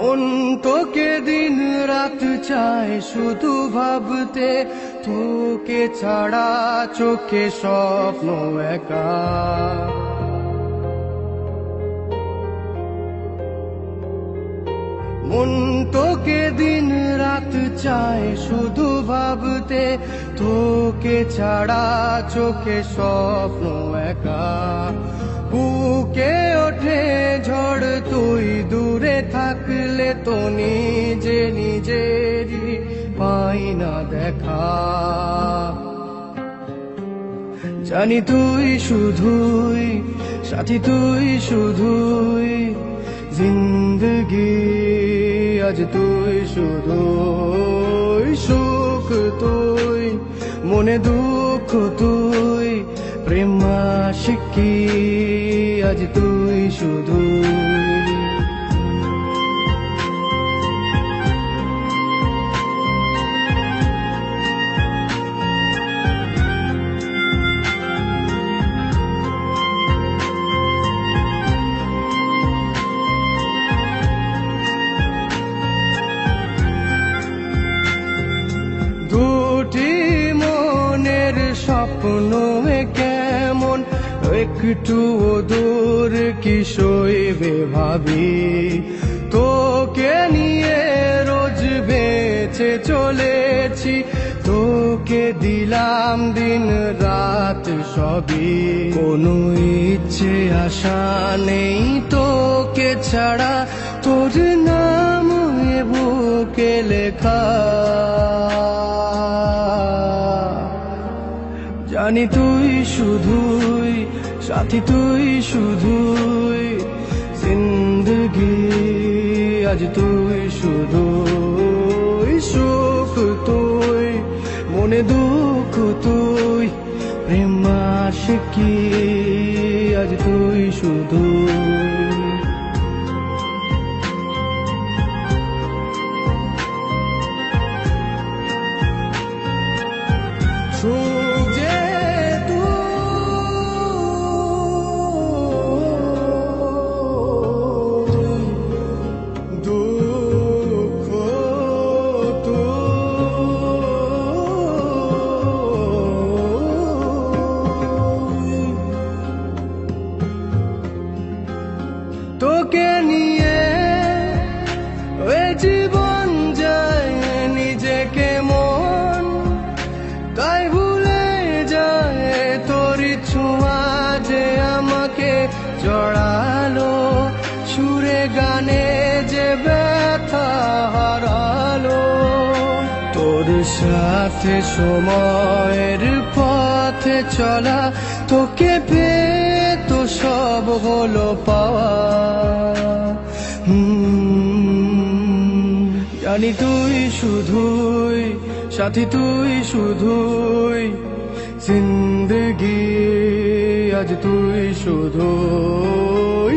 মন তোকে দিন রাত চায় শুধু ভাবতে, তোকে ছাড়া চোখে স্বপ্ন একা। মন তোকে দিন রাত চায় শুধু ভাবতে, তোকে ছাড়া চোখে স্বপ্ন একা। বুকে ওঠে ঝড় তুই দূরে থাকলে, তো নিজে নিজেরই পাই না দেখা। জানি তুই শুধুই সাথী, তুই শুধুই জিন্দগি। আজ তুই শুধুই সুখ, তুই মনে দুঃখ, তুই প্রেম আশিকি। আজ তুই শুধুই স্বপ্ন কেমন একটু দূর কি সইবে ভাবি, তোকে নিয়ে রোজ বেঁচে চলেছি। তোকে দিলাম দিন রাত সবই, কোনো ইচ্ছে আশা নেই তোকে ছাড়া। তোর নাম এ বুকে লেখা, জানি তুই শুধুই সাথী, তুই শুধুই জিন্দগি। আজ তুই শুধুই সুখ, তুই মনে দুঃখ, তুই প্রেম আশিকি। আজ তুই শুধুই তোকে নিয়ে ওই জীবন যায় নিজেকে মন, তাই ভুলে যায় তোর ছোঁয়া যে আমাকে জড়ালো। সুরে গানে যে ব্যথা হারালো, তোর সাথে সময়ের পথে চলা। তোকে পেয়ে তো সব হলো পাওয়া। জানি তুই শুধুই সাথী, তুই শুধুই জিন্দগি। আজ তুই শুধুই